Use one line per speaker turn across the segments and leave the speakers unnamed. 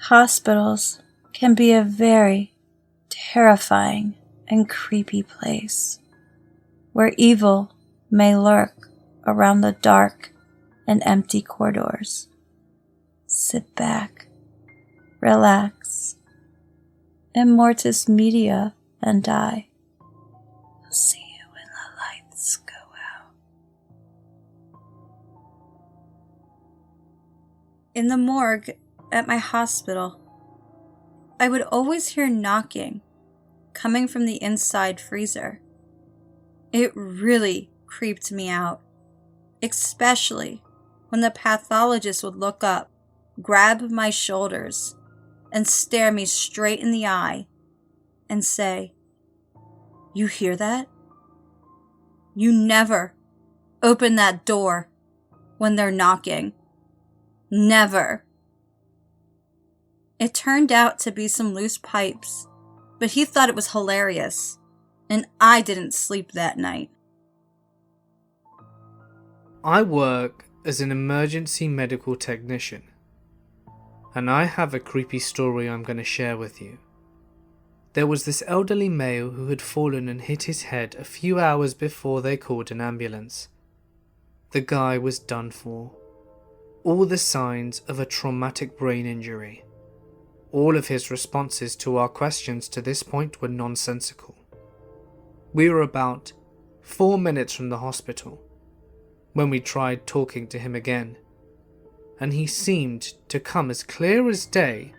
Hospitals can be a very terrifying and creepy place where evil may lurk around the dark and empty corridors. Sit back, relax, and Mortis Media and I will see you when the lights go out. In the morgue at my hospital, I would always hear knocking coming from the inside freezer. It really creeped me out, especially when the pathologist would look up, grab my shoulders, and stare me straight in the eye and say, "You hear that? You never open that door when they're knocking. Never." It turned out to be some loose pipes, but he thought it was hilarious, and I didn't sleep that night.
I work as an emergency medical technician, and I have a creepy story I'm going to share with you. There was this elderly male who had fallen and hit his head a few hours before they called an ambulance. The guy was done for. All the signs of a traumatic brain injury. All of his responses to our questions to this point were nonsensical. We were about 4 minutes from the hospital when we tried talking to him again, and he seemed to come as clear as day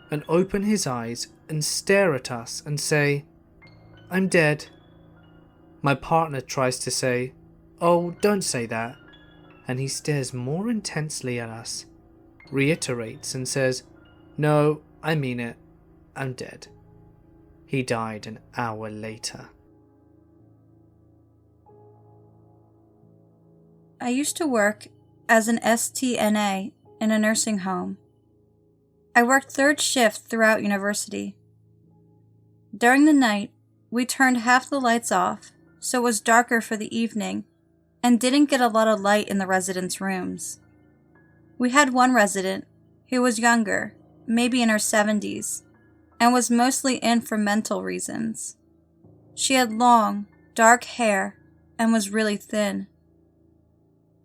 and open his eyes and stare at us and say, "I'm dead." My partner tries to say, "Oh, don't say that," and he stares more intensely at us, reiterates and says, "No, I mean it, I'm dead." He died an hour later.
I used to work as an STNA in a nursing home. I worked third shift throughout university. During the night, we turned half the lights off so it was darker for the evening and didn't get a lot of light in the residents' rooms. We had one resident who was younger, maybe in her 70s, and was mostly in for mental reasons. She had long, dark hair and was really thin.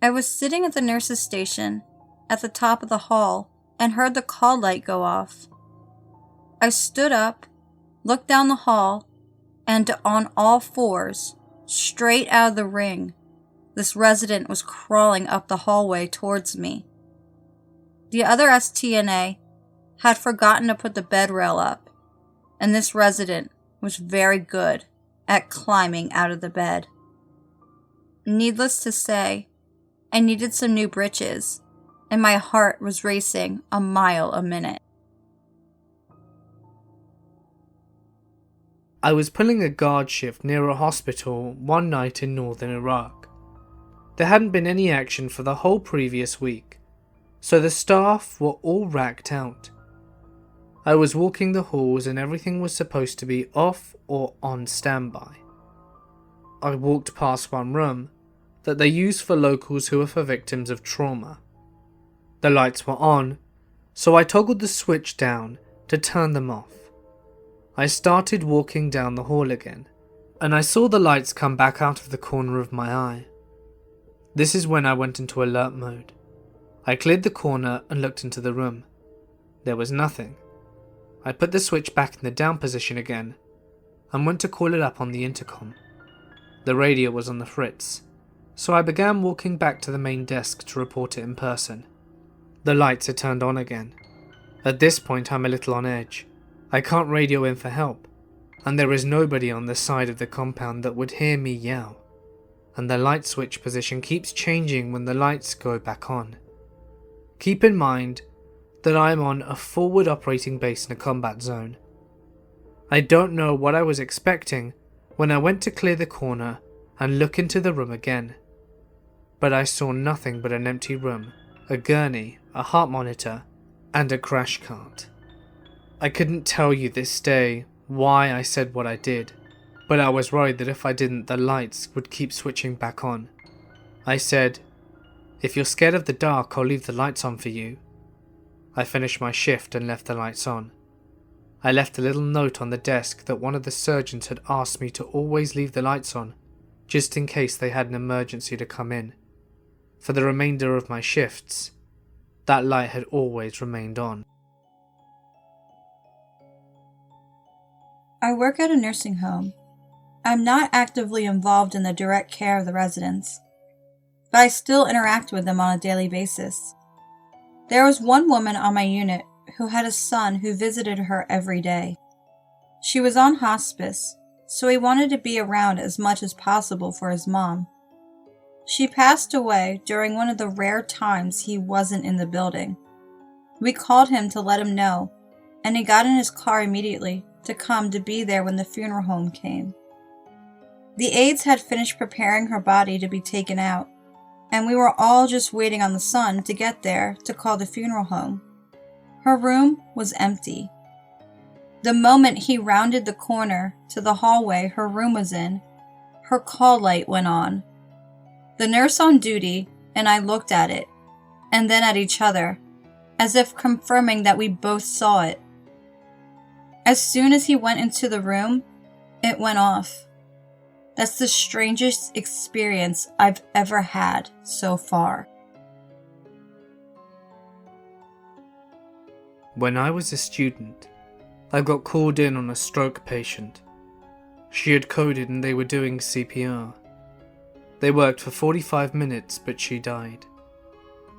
I was sitting at the nurse's station at the top of the hall and heard the call light go off. I stood up, looked down the hall, and on all fours, straight out of the ring, this resident was crawling up the hallway towards me. The other STNA had forgotten to put the bed rail up, and this resident was very good at climbing out of the bed. Needless to say, I needed some new breeches, and my heart was racing a mile a minute.
I was pulling a guard shift near a hospital one night in northern Iraq. There hadn't been any action for the whole previous week, so the staff were all racked out. I was walking the halls and everything was supposed to be off or on standby. I walked past one room that they use for locals who are for victims of trauma. The lights were on, so I toggled the switch down to turn them off. I started walking down the hall again, and I saw the lights come back out of the corner of my eye. This is when I went into alert mode. I cleared the corner and looked into the room. There was nothing. I put the switch back in the down position again and went to call it up on the intercom. The radio was on the fritz, so I began walking back to the main desk to report it in person. The lights had turned on again. At this point I'm a little on edge. I can't radio in for help, and there is nobody on the side of the compound that would hear me yell, and the light switch position keeps changing when the lights go back on. Keep in mind that I am on a forward operating base in a combat zone. I don't know what I was expecting when I went to clear the corner and look into the room again, but I saw nothing but an empty room, a gurney, a heart monitor, and a crash cart. I couldn't tell you this day why I said what I did, but I was worried that if I didn't, the lights would keep switching back on. I said, "If you're scared of the dark, I'll leave the lights on for you." I finished my shift and left the lights on. I left a little note on the desk that one of the surgeons had asked me to always leave the lights on, just in case they had an emergency to come in. For the remainder of my shifts, that light had always remained on.
I work at a nursing home. I'm not actively involved in the direct care of the residents, but I still interact with them on a daily basis. There was one woman on my unit who had a son who visited her every day. She was on hospice, so he wanted to be around as much as possible for his mom. She passed away during one of the rare times he wasn't in the building. We called him to let him know, and he got in his car immediately to come to be there when the funeral home came. The aides had finished preparing her body to be taken out, and we were all just waiting on the son to get there to call the funeral home. Her room was empty. The moment he rounded the corner to the hallway her room was in, her call light went on. The nurse on duty and I looked at it, and then at each other, as if confirming that we both saw it. As soon as he went into the room, it went off. That's the strangest experience I've ever had so far.
When I was a student, I got called in on a stroke patient. She had coded and they were doing CPR. They worked for 45 minutes, but she died.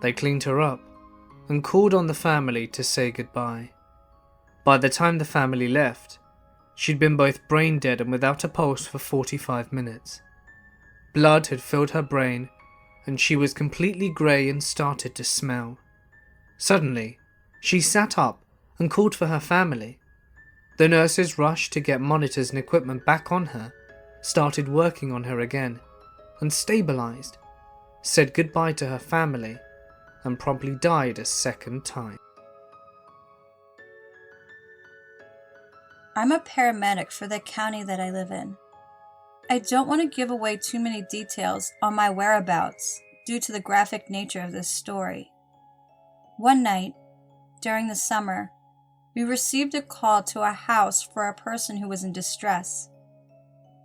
They cleaned her up and called on the family to say goodbye. By the time the family left, she'd been both brain dead and without a pulse for 45 minutes. Blood had filled her brain, and she was completely grey and started to smell. Suddenly, she sat up and called for her family. The nurses rushed to get monitors and equipment back on her, started working on her again, and stabilized, said goodbye to her family, and promptly died a second time.
I'm a paramedic for the county that I live in. I don't want to give away too many details on my whereabouts due to the graphic nature of this story. One night, during the summer, we received a call to a house for a person who was in distress.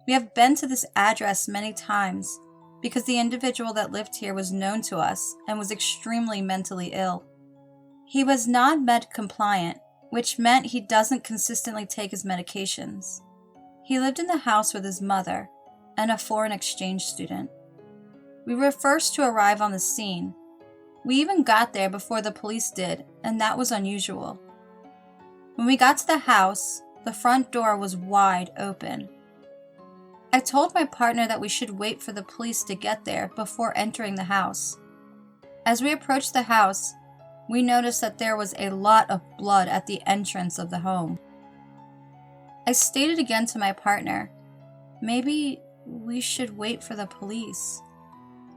We have been to this address many times because the individual that lived here was known to us and was extremely mentally ill. He was non-med compliant, which meant he doesn't consistently take his medications. He lived in the house with his mother and a foreign exchange student. We were first to arrive on the scene. We even got there before the police did, and that was unusual. When we got to the house, the front door was wide open. I told my partner that we should wait for the police to get there before entering the house. As we approached the house, we noticed that there was a lot of blood at the entrance of the home. I stated again to my partner, maybe we should wait for the police.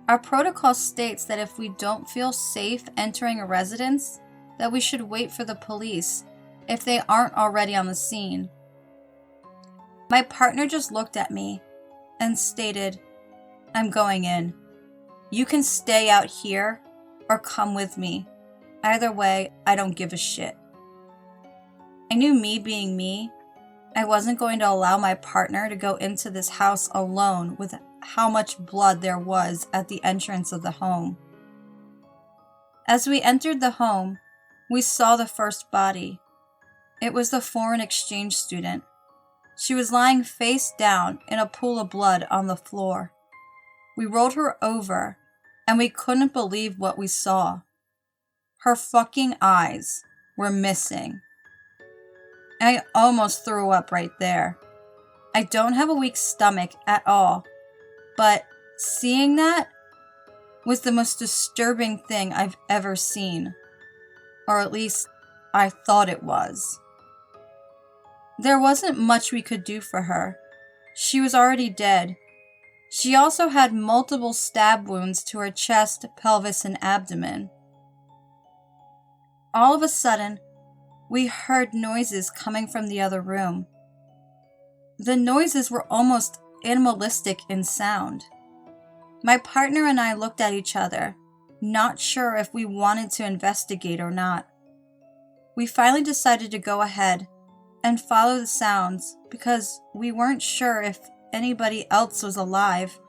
Our protocol states that if we don't feel safe entering a residence, that we should wait for the police if they aren't already on the scene. My partner just looked at me and stated, I'm going in. You can stay out here or come with me. Either way, I don't give a shit. I knew, me being me, I wasn't going to allow my partner to go into this house alone with how much blood there was at the entrance of the home. As we entered the home, we saw the first body. It was the foreign exchange student. She was lying face down in a pool of blood on the floor. We rolled her over, and we couldn't believe what we saw. Her fucking eyes were missing. I almost threw up right there. I don't have a weak stomach at all, but seeing that was the most disturbing thing I've ever seen. Or at least, I thought it was. There wasn't much we could do for her. She was already dead. She also had multiple stab wounds to her chest, pelvis, and abdomen. All of a sudden, we heard noises coming from the other room. The noises were almost animalistic in sound. My partner and I looked at each other, not sure if we wanted to investigate or not. We finally decided to go ahead and follow the sounds because we weren't sure if anybody else was alive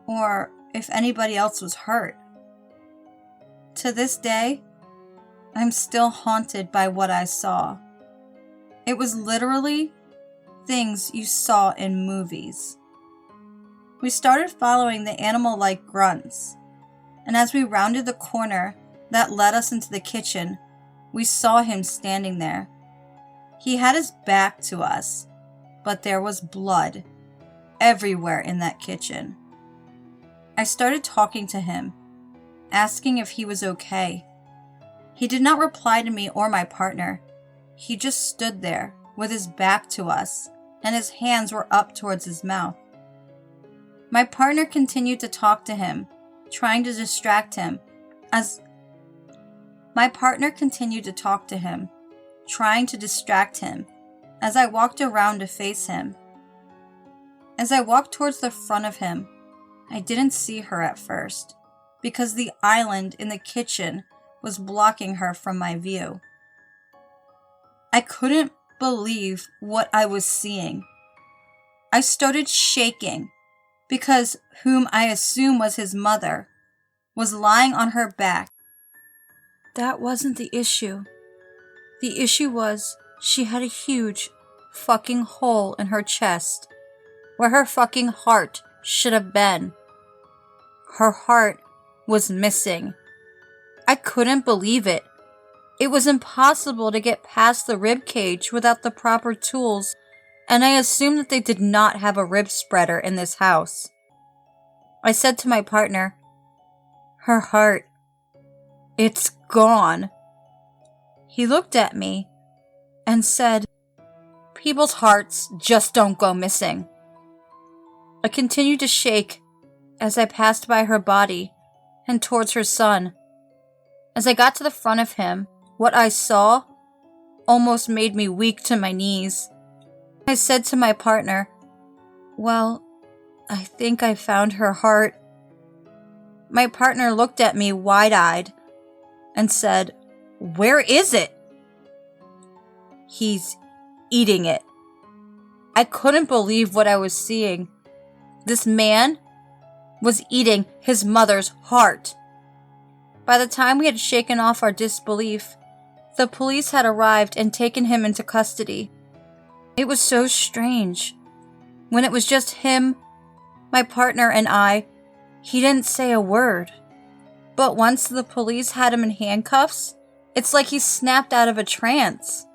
or if anybody else was hurt. To this day, I'm still haunted by what I saw. It was literally things you saw in movies. We started following the animal-like grunts, and as we rounded the corner that led us into the kitchen, we saw him standing there. He had his back to us, but there was blood everywhere in that kitchen. I started talking to him, asking if he was okay. He did not reply to me or my partner. He just stood there with his back to us, and his hands were up towards his mouth. My partner continued to talk to him, trying to distract him as I walked around to face him. As I walked towards the front of him, I didn't see her at first because the island in the kitchen was blocking her from my view. I couldn't believe what I was seeing. I started shaking because whom I assume was his mother was lying on her back. That wasn't the issue. The issue was she had a huge fucking hole in her chest where her fucking heart should have been. Her heart was missing. I couldn't believe it. It was impossible to get past the rib cage without the proper tools, and I assumed that they did not have a rib spreader in this house. I said to my partner, "Her heart, it's gone." He looked at me and said, "People's hearts just don't go missing." I continued to shake as I passed by her body and towards her son. As I got to the front of him, what I saw almost made me weak to my knees. I said to my partner, "Well, I think I found her heart." My partner looked at me wide-eyed and said, "Where is it?" "He's eating it." I couldn't believe what I was seeing. This man was eating his mother's heart. By the time we had shaken off our disbelief, the police had arrived and taken him into custody. It was so strange. When it was just him, my partner, and I, he didn't say a word. But once the police had him in handcuffs, it's like he snapped out of a trance.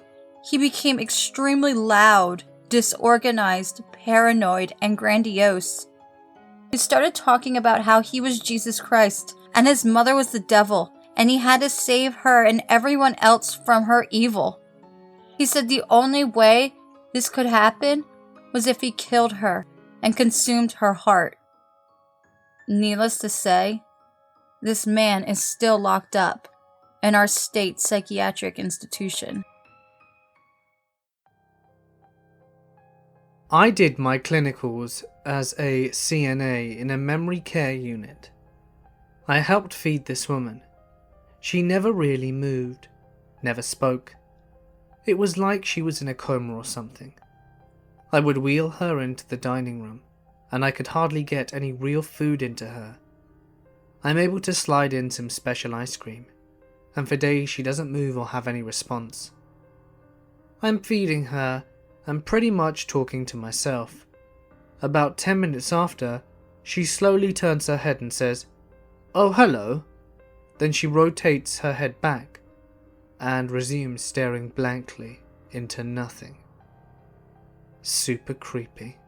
He became extremely loud, disorganized, paranoid, and grandiose. He started talking about how he was Jesus Christ and his mother was the devil, and he had to save her and everyone else from her evil. He said the only way this could happen was if he killed her and consumed her heart. Needless to say, this man is still locked up in our state psychiatric institution.
I did my clinicals as a CNA in a memory care unit. I helped feed this woman. She never really moved, never spoke. It was like she was in a coma or something. I would wheel her into the dining room, and I could hardly get any real food into her. I'm able to slide in some special ice cream, and for days she doesn't move or have any response. I'm feeding her and pretty much talking to myself. About 10 minutes after, she slowly turns her head and says, "Oh, hello." Then she rotates her head back and resumes staring blankly into nothing. Super creepy.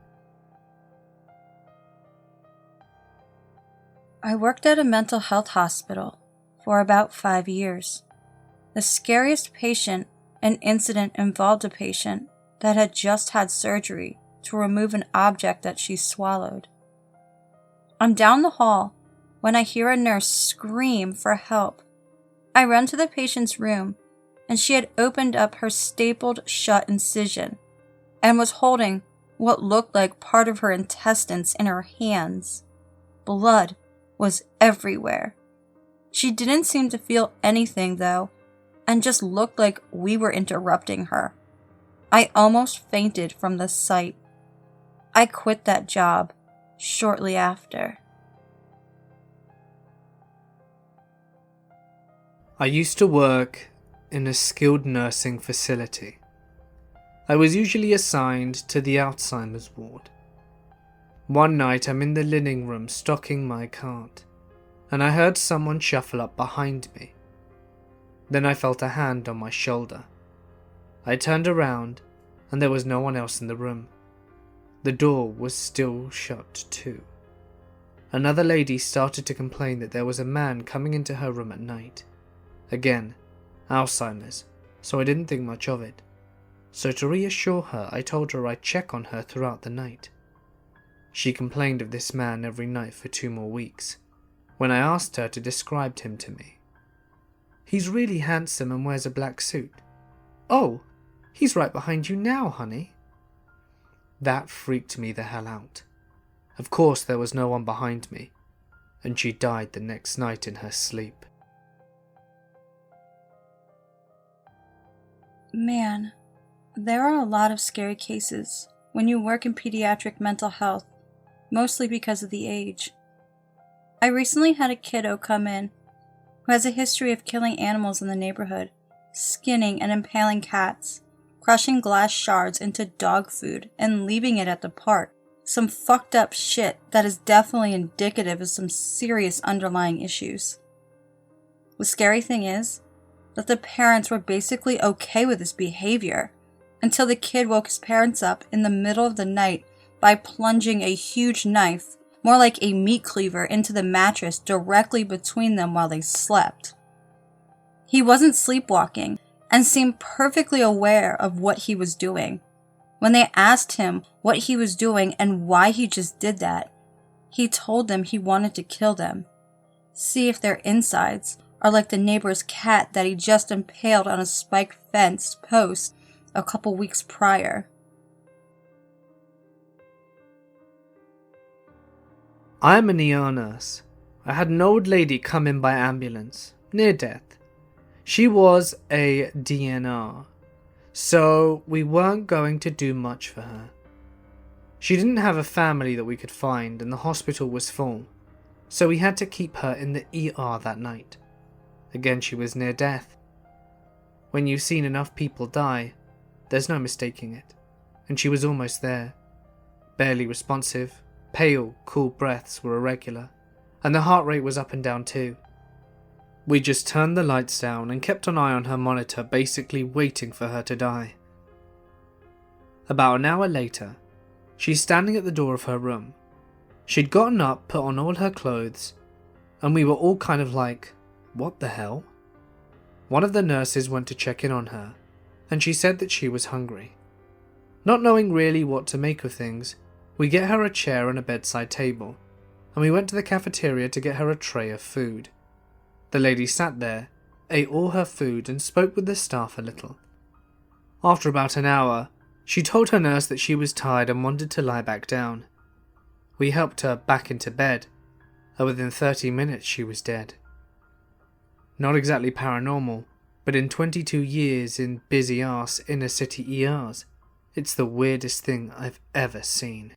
I worked at a mental health hospital for about 5 years. The scariest patient and incident involved a patient that had just had surgery to remove an object that she swallowed. I'm down the hall when I hear a nurse scream for help. I run to the patient's room, and she had opened up her stapled shut incision and was holding what looked like part of her intestines in her hands. Blood was everywhere. She didn't seem to feel anything though, and just looked like we were interrupting her. I almost fainted from the sight. I quit that job shortly after.
I used to work in a skilled nursing facility. I was usually assigned to the Alzheimer's ward. One night I'm in the linen room stocking my cart, and I heard someone shuffle up behind me. Then I felt a hand on my shoulder. I turned around, and there was no one else in the room. The door was still shut too. Another lady started to complain that there was a man coming into her room at night. Again, Alzheimer's, so I didn't think much of it. So to reassure her, I told her I'd check on her throughout the night. She complained of this man every night for 2 more weeks, when I asked her to describe him to me. He's really handsome and wears a black suit. Oh, he's right behind you now, honey. That freaked me the hell out. Of course there was no one behind me, and she died the next night in her sleep.
Man, there are a lot of scary cases when you work in pediatric mental health, mostly because of the age. I recently had a kiddo come in who has a history of killing animals in the neighborhood, skinning and impaling cats, crushing glass shards into dog food and leaving it at the park. Some fucked up shit that is definitely indicative of some serious underlying issues. The scary thing is that the parents were basically okay with this behavior until the kid woke his parents up in the middle of the night by plunging a huge knife, more like a meat cleaver, into the mattress directly between them while they slept. He wasn't sleepwalking and seemed perfectly aware of what he was doing. When they asked him what he was doing and why he just did that, he told them he wanted to kill them, see if their insides are like the neighbor's cat that he just impaled on a spiked fence post a couple weeks prior.
I am an ER nurse. I had an old lady come in by ambulance, near death. She was a DNR, so we weren't going to do much for her. She didn't have a family that we could find, and the hospital was full, so we had to keep her in the ER that night. Again, she was near death. When you've seen enough people die, there's no mistaking it, and she was almost there. Barely responsive, pale, cool breaths were irregular, and the heart rate was up and down too. We just turned the lights down and kept an eye on her monitor, basically waiting for her to die. About an hour later, she's standing at the door of her room. She'd gotten up, put on all her clothes, and we were all kind of like, what the hell? One of the nurses went to check in on her, and she said that she was hungry. Not knowing really what to make of things, we get her a chair and a bedside table, and we went to the cafeteria to get her a tray of food. The lady sat there, ate all her food, and spoke with the staff a little. After about an hour, she told her nurse that she was tired and wanted to lie back down. We helped her back into bed, and within 30 minutes she was dead. Not exactly paranormal, but in 22 years in busy-ass inner-city ERs, it's the weirdest thing I've ever seen.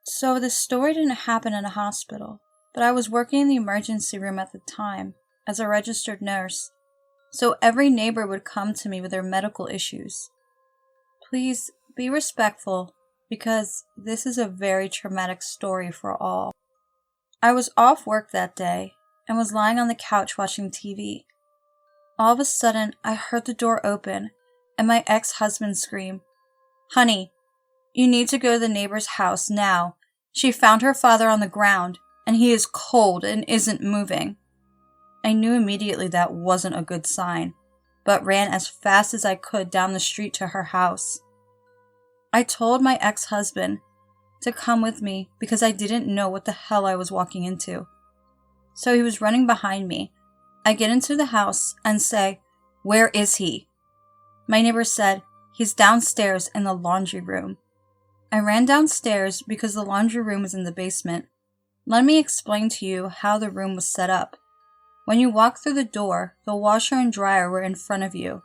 So this story didn't happen in a hospital, but I was working in the emergency room at the time as a registered nurse, so every neighbor would come to me with their medical issues. Please be respectful, because this is a very traumatic story for all. I was off work that day and was lying on the couch watching TV. All of a sudden, I heard the door open and my ex-husband scream, "Honey, you need to go to the neighbor's house now. She found her father on the ground, and he is cold and isn't moving." I knew immediately that wasn't a good sign, but ran as fast as I could down the street to her house. I told my ex-husband to come with me because I didn't know what the hell I was walking into. So he was running behind me. I get into the house and say, "Where is he?" My neighbor said, "He's downstairs in the laundry room." I ran downstairs because the laundry room was in the basement. Let me explain to you how the room was set up. When you walked through the door, the washer and dryer were in front of you.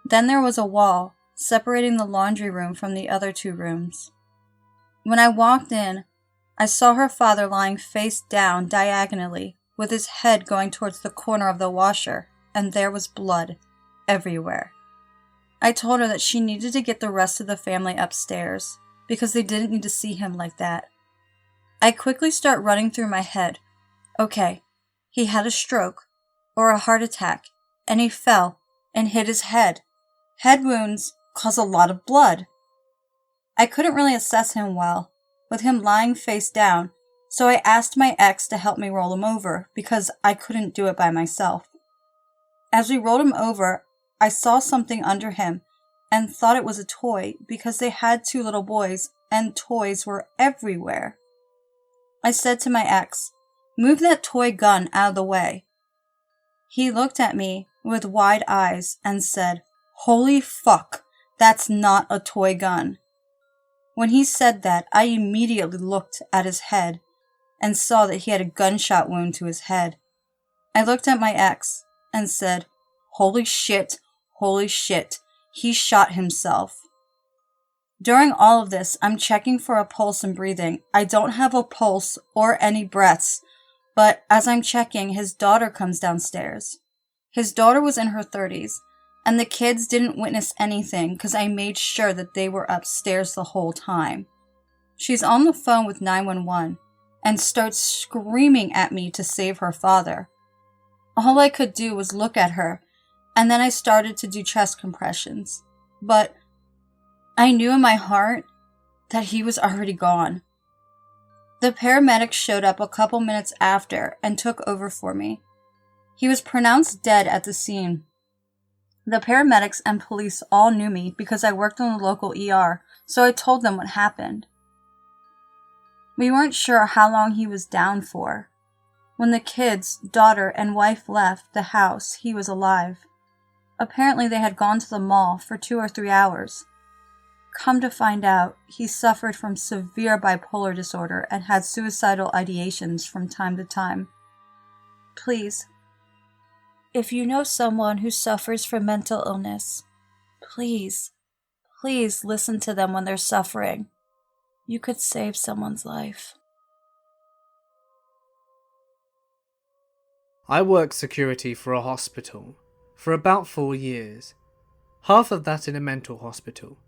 Then there was a wall separating the laundry room from the other 2 rooms. When I walked in, I saw her father lying face down diagonally, with his head going towards the corner of the washer, and there was blood everywhere. I told her that she needed to get the rest of the family upstairs, because they didn't need to see him like that. I quickly start running through my head. Okay, he had a stroke, or a heart attack, and he fell and hit his head. Head wounds cause a lot of blood. I couldn't really assess him well, with him lying face down, so I asked my ex to help me roll him over, because I couldn't do it by myself. As we rolled him over, I saw something under him, and thought it was a toy, because they had 2 little boys, and toys were everywhere. I said to my ex, "Move that toy gun out of the way." He looked at me with wide eyes and said, "Holy fuck, that's not a toy gun." When he said that, I immediately looked at his head and saw that he had a gunshot wound to his head. I looked at my ex and said, holy shit, he shot himself." During all of this, I'm checking for a pulse and breathing. I don't have a pulse or any breaths, but as I'm checking, his daughter comes downstairs. His daughter was in her 30s, and the kids didn't witness anything because I made sure that they were upstairs the whole time. She's on the phone with 911 and starts screaming at me to save her father. All I could do was look at her, and then I started to do chest compressions. But I knew in my heart that he was already gone. The paramedics showed up a couple minutes after and took over for me. He was pronounced dead at the scene. The paramedics and police all knew me because I worked in the local ER, so I told them what happened. We weren't sure how long he was down for. When the kids, daughter, and wife left the house, he was alive. Apparently they had gone to the mall for 2 or 3 hours. Come to find out, he suffered from severe bipolar disorder and had suicidal ideations from time to time. Please, if you know someone who suffers from mental illness, please listen to them when they're suffering. You could save someone's life.
I worked security for a hospital for about 4 years, half of that in a mental hospital,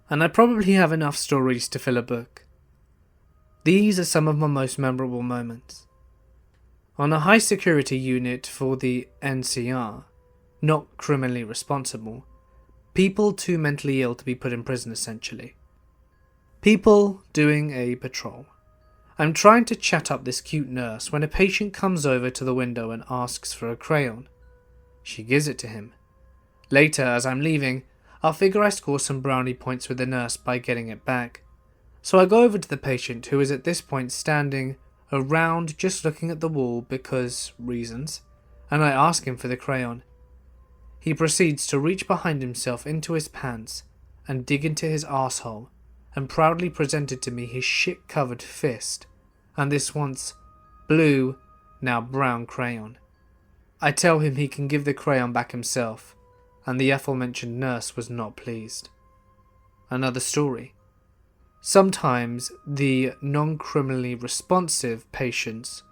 and I probably have enough stories to fill a book. These are some of my most memorable moments. On a high security unit for the NCR, not criminally responsible, people too mentally ill to be put in prison essentially. People doing a patrol. I'm trying to chat up this cute nurse when a patient comes over to the window and asks for a crayon. She gives it to him. Later, as I'm leaving, I'll figure I score some brownie points with the nurse by getting it back. So I go over to the patient, who is at this point standing around just looking at the wall because reasons, and I ask him for the crayon. He proceeds to reach behind himself into his pants and dig into his arsehole, and proudly presented to me his shit-covered fist, and this once blue, now brown crayon. I tell him he can give the crayon back himself, and the aforementioned nurse was not pleased. Another story. Sometimes the non-criminally responsive patients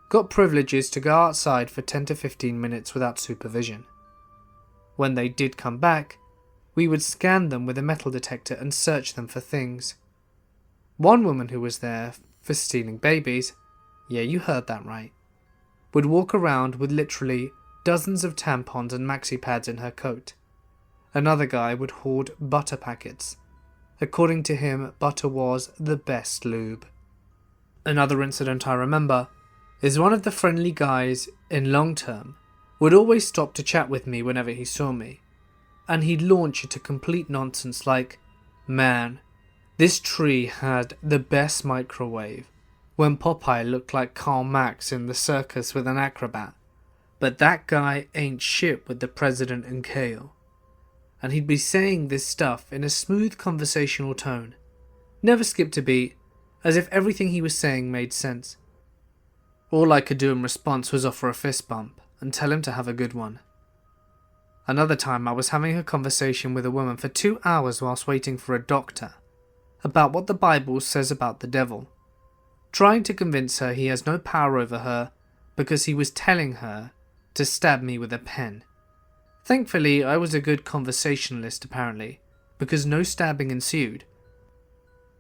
got privileges to go outside for 10 to 15 minutes without supervision. When they did come back, we would scan them with a metal detector and search them for things. One woman who was there for stealing babies, yeah, you heard that right, would walk around with literally dozens of tampons and maxi pads in her coat. Another guy would hoard butter packets. According to him, butter was the best lube. Another incident I remember is one of the friendly guys in long term would always stop to chat with me whenever he saw me, and he'd launch into complete nonsense like, "Man, this tree had the best microwave, when Popeye looked like Karl Marx in the circus with an acrobat, but that guy ain't shit with the president and kale." And he'd be saying this stuff in a smooth conversational tone, never skipped a beat, as if everything he was saying made sense. All I could do in response was offer a fist bump and tell him to have a good one. Another time I was having a conversation with a woman for 2 hours whilst waiting for a doctor about what the Bible says about the devil, trying to convince her he has no power over her because he was telling her to stab me with a pen. Thankfully, I was a good conversationalist apparently, because no stabbing ensued.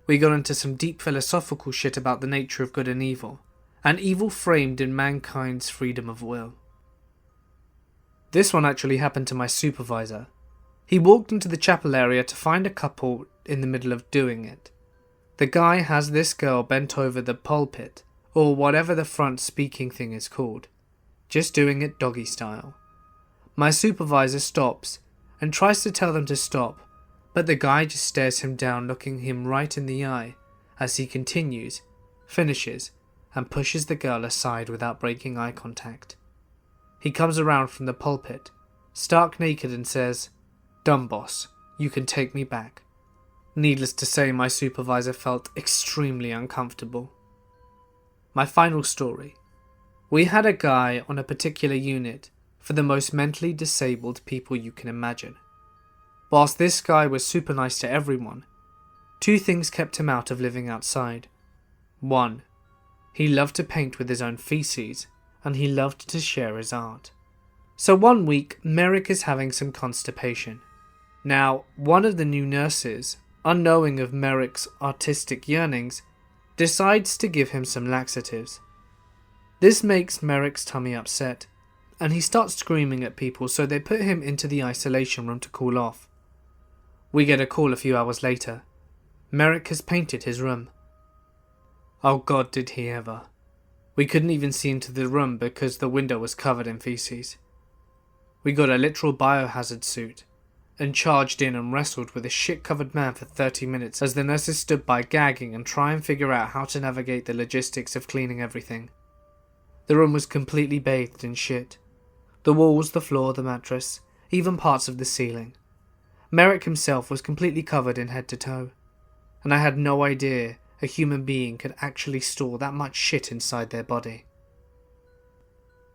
We got into some deep philosophical shit about the nature of good and evil framed in mankind's freedom of will. This one actually happened to my supervisor. He walked into the chapel area to find a couple in the middle of doing it. The guy has this girl bent over the pulpit, or whatever the front speaking thing is called, just doing it doggy style. My supervisor stops and tries to tell them to stop, but the guy just stares him down, looking him right in the eye as he continues, finishes, and pushes the girl aside without breaking eye contact. He comes around from the pulpit, stark naked, and says, "Dumb boss, you can take me back." Needless to say, my supervisor felt extremely uncomfortable. My final story. We had a guy on a particular unit for the most mentally disabled people you can imagine. Whilst this guy was super nice to everyone, 2 things kept him out of living outside. 1. He loved to paint with his own feces, and he loved to share his art. So one week, Merrick is having some constipation. Now, one of the new nurses, unknowing of Merrick's artistic yearnings, decides to give him some laxatives. This makes Merrick's tummy upset, and he starts screaming at people, so they put him into the isolation room to cool off. We get a call a few hours later. Merrick has painted his room. Oh God, did he ever. We couldn't even see into the room because the window was covered in feces. We got a literal biohazard suit and charged in and wrestled with a shit-covered man for 30 minutes as the nurses stood by gagging and try and figure out how to navigate the logistics of cleaning everything. The room was completely bathed in shit. The walls, the floor, the mattress, even parts of the ceiling. Merrick himself was completely covered in head to toe, and I had no idea a human being could actually store that much shit inside their body.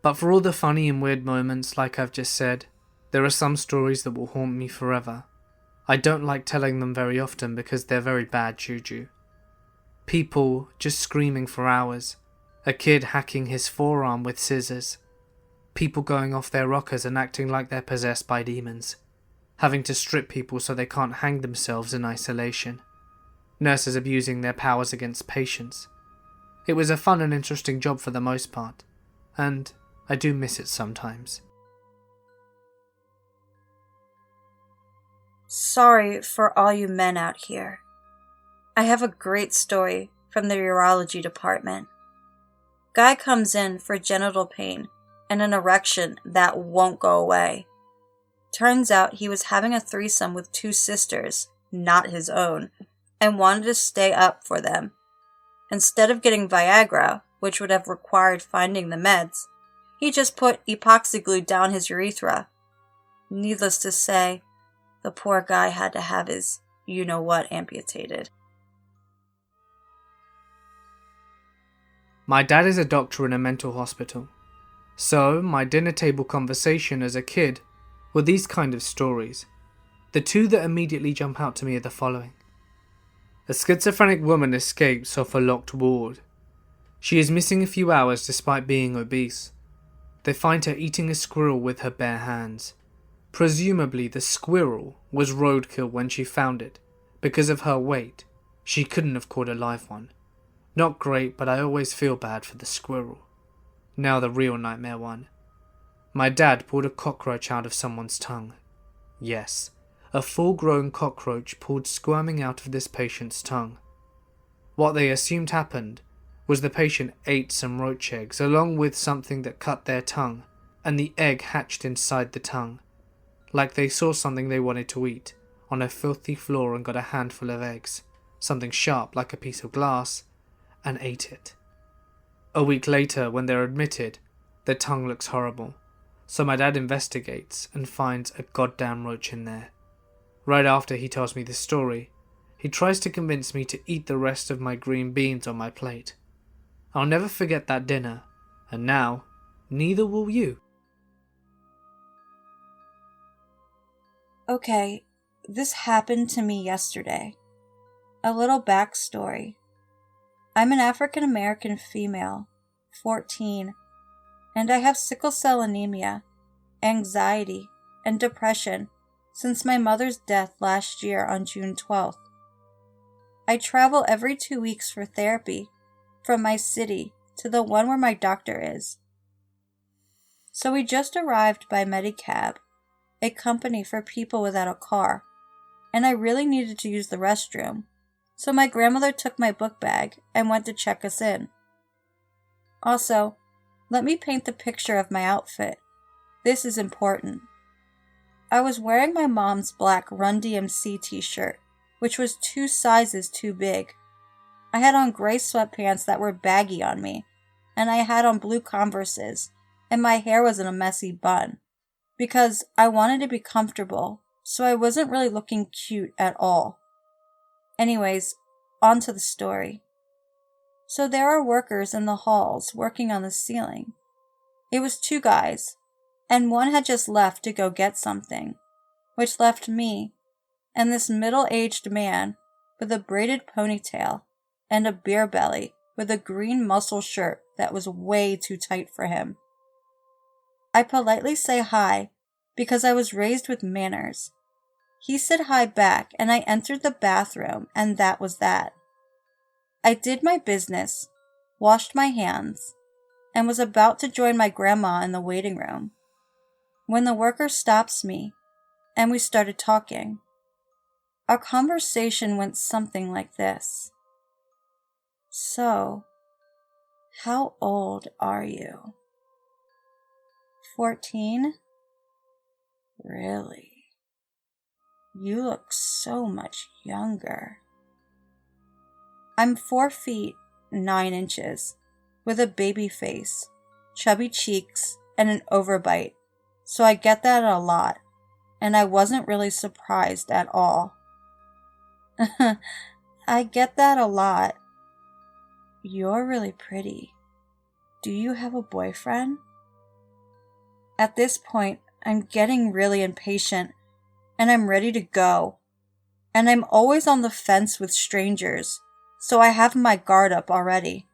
But for all the funny and weird moments, like I've just said, there are some stories that will haunt me forever. I don't like telling them very often because they're very bad juju. People just screaming for hours, a kid hacking his forearm with scissors, people going off their rockers and acting like they're possessed by demons, having to strip people so they can't hang themselves in isolation, nurses abusing their powers against patients. It was a fun and interesting job for the most part, and I do miss it sometimes.
Sorry for all you men out here. I have a great story from the urology department. Guy comes in for genital pain and an erection that won't go away. Turns out he was having a threesome with 2 sisters, not his own, and wanted to stay up for them. Instead of getting Viagra, which would have required finding the meds, he just put epoxy glue down his urethra. Needless to say, the poor guy had to have his you-know-what amputated.
My dad is a doctor in a mental hospital, so my dinner table conversation as a kid were these kind of stories. The 2 that immediately jump out to me are the following. A schizophrenic woman escapes off a locked ward. She is missing a few hours despite being obese. They find her eating a squirrel with her bare hands. Presumably the squirrel was roadkill when she found it. Because of her weight, she couldn't have caught a live one. Not great, but I always feel bad for the squirrel. Now the real nightmare one. My dad pulled a cockroach out of someone's tongue. Yes, a full-grown cockroach pulled squirming out of this patient's tongue. What they assumed happened was the patient ate some roach eggs along with something that cut their tongue, and the egg hatched inside the tongue. Like they saw something they wanted to eat on a filthy floor and got a handful of eggs, something sharp like a piece of glass, and ate it. A week later, when they're admitted, their tongue looks horrible, so my dad investigates and finds a goddamn roach in there. Right after he tells me this story, he tries to convince me to eat the rest of my green beans on my plate. I'll never forget that dinner, And now, neither will you.
Okay, this happened to me yesterday. A little backstory. I'm an African American female, 14, and I have sickle cell anemia, anxiety, and depression since my mother's death last year on June 12th. I travel every 2 weeks for therapy from my city to the one where my doctor is. So we just arrived by Medicab, a company for people without a car, and I really needed to use the restroom, so my grandmother took my book bag and went to check us in. Also, let me paint the picture of my outfit. This is important. I was wearing my mom's black Run DMC t-shirt, which was 2 sizes too big. I had on gray sweatpants that were baggy on me, and I had on blue Converses, and my hair was in a messy bun, because I wanted to be comfortable, so I wasn't really looking cute at all. Anyways, on to the story. So there are workers in the halls working on the ceiling. It was 2 guys, and one had just left to go get something, which left me and this middle-aged man with a braided ponytail and a beer belly with a green muscle shirt that was way too tight for him. I politely say hi because I was raised with manners. He said hi back, and I entered the bathroom, and that was that. I did my business, washed my hands, and was about to join my grandma in the waiting room when the worker stops me, and we started talking. Our conversation went something like this. So, how old are you? 14? Really? You look so much younger. I'm 4 feet 9 inches, with a baby face, chubby cheeks, and an overbite, so I get that a lot, and I wasn't really surprised at all. I get that a lot. You're really pretty. Do you have a boyfriend? At this point, I'm getting really impatient, and I'm ready to go. And I'm always on the fence with strangers, so I have my guard up already.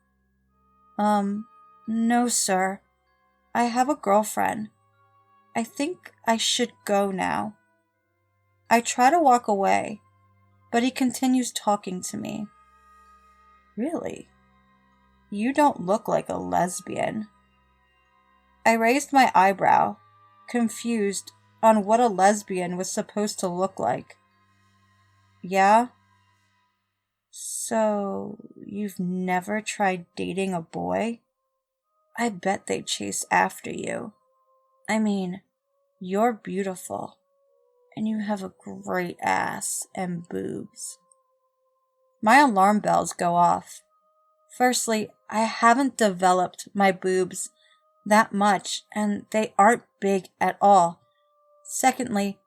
No, sir. I have a girlfriend. I think I should go now. I try to walk away, but he continues talking to me. Really? You don't look like a lesbian. I raised my eyebrow, confused on what a lesbian was supposed to look like. Yeah? So, you've never tried dating a boy? I bet they'd chase after you. I mean, you're beautiful, and you have a great ass and boobs. My alarm bells go off. Firstly, I haven't developed my boobs that much, and they aren't big at all. Secondly,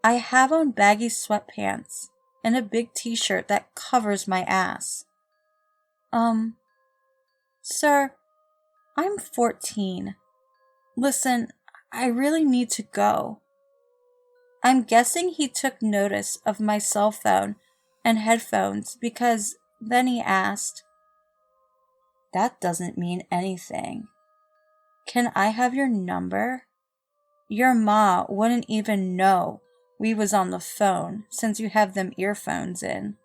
I have on baggy sweatpants and a big t-shirt that covers my ass. Sir, I'm 14. Listen, I really need to go. I'm guessing he took notice of my cell phone and headphones because then he asked, That doesn't mean anything. Can I have your number? Your ma wouldn't even know we was on the phone since you have them earphones in.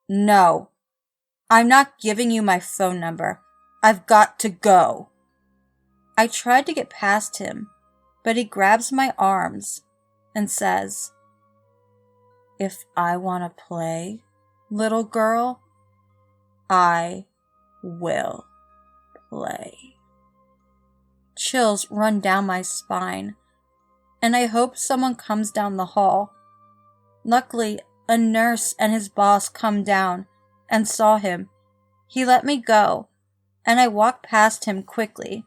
No, I'm not giving you my phone number. I've got to go. I tried to get past him, but he grabs my arms and says, If I want to play, little girl, I will play. Chills run down my spine, and I hope someone comes down the hall. Luckily, a nurse and his boss come down and saw him. He let me go, and I walk past him quickly,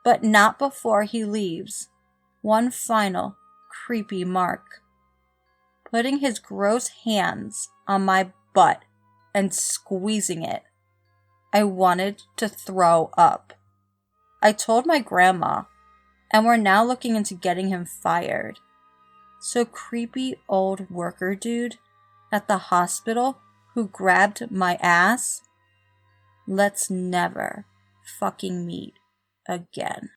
but not before he leaves one final creepy mark, putting his gross hands on my butt and squeezing it. I wanted to throw up. I told my grandma, and we're now looking into getting him fired. So creepy old worker dude at the hospital who grabbed my ass, let's never fucking meet again.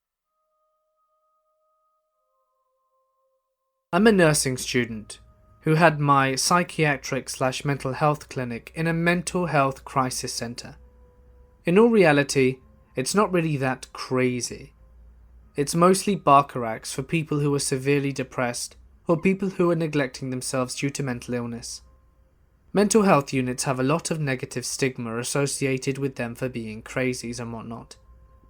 I'm a nursing student who had my psychiatric/mental health clinic in a mental health crisis center. In all reality, it's not really that crazy. It's mostly Bacharachs for people who are severely depressed or people who are neglecting themselves due to mental illness. Mental health units have a lot of negative stigma associated with them for being crazies and whatnot.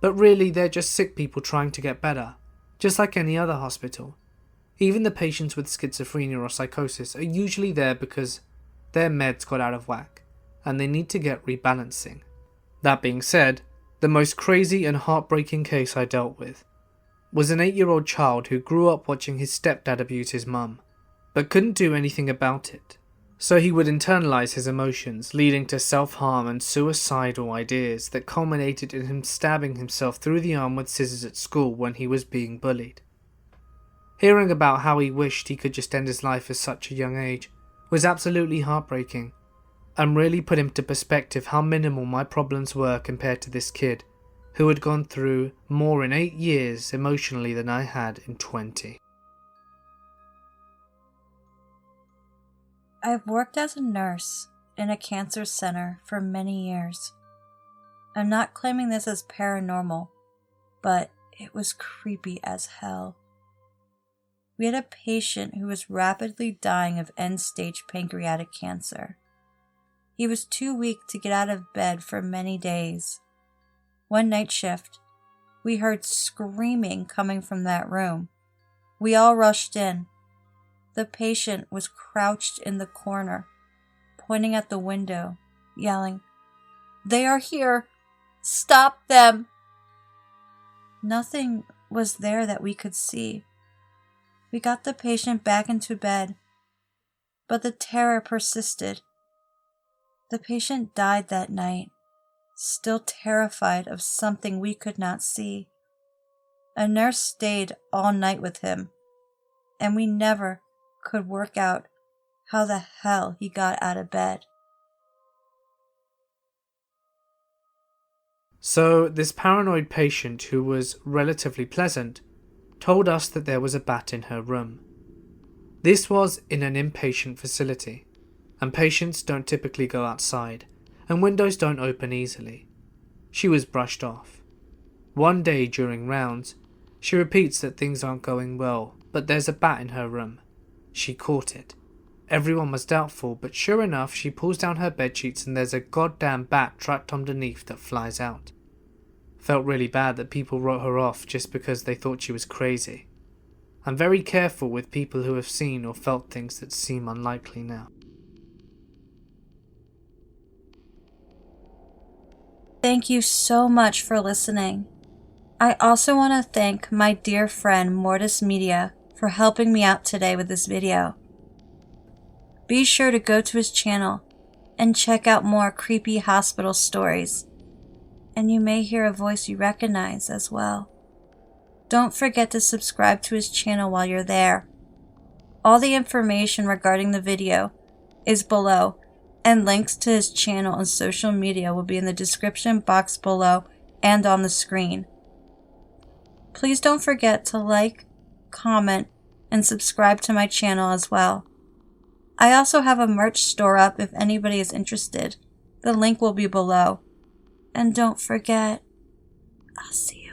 But really, they're just sick people trying to get better, just like any other hospital. Even the patients with schizophrenia or psychosis are usually there because their meds got out of whack, and they need to get rebalancing. That being said, the most crazy and heartbreaking case I dealt with was an 8-year-old child who grew up watching his stepdad abuse his mum, but couldn't do anything about it. So he would internalize his emotions, leading to self-harm and suicidal ideas that culminated in him stabbing himself through the arm with scissors at school when he was being bullied. Hearing about how he wished he could just end his life at such a young age was absolutely heartbreaking, and really put into perspective how minimal my problems were compared to this kid, who had gone through more in 8 years emotionally than I had in 20.
I've worked as a nurse in a cancer center for many years. I'm not claiming this as paranormal, but it was creepy as hell. We had a patient who was rapidly dying of end-stage pancreatic cancer. He was too weak to get out of bed for many days. One night shift, we heard screaming coming from that room. We all rushed in. The patient was crouched in the corner, pointing at the window, yelling, "They are here! Stop them!" Nothing was there that we could see. We got the patient back into bed, but the terror persisted. The patient died that night, still terrified of something we could not see. A nurse stayed all night with him, and we never could work out how the hell he got out of bed.
So this paranoid patient, who was relatively pleasant, told us that there was a bat in her room. This was in an inpatient facility, and patients don't typically go outside, and windows don't open easily. She was brushed off. One day during rounds, she repeats that things aren't going well, but there's a bat in her room. She caught it. Everyone was doubtful, but sure enough, she pulls down her bedsheets and there's a goddamn bat trapped underneath that flies out. Felt really bad that people wrote her off just because they thought she was crazy. I'm very careful with people who have seen or felt things that seem unlikely now.
Thank you so much for listening. I also want to thank my dear friend Mortis Media for helping me out today with this video. Be sure to go to his channel and check out more creepy hospital stories. And you may hear a voice you recognize as well. Don't forget to subscribe to his channel while you're there. All the information regarding the video is below, and links to his channel and social media will be in the description box below and on the screen. Please don't forget to like, comment, and subscribe to my channel as well. I also have a merch store up if anybody is interested. The link will be below. And don't forget, I'll see you.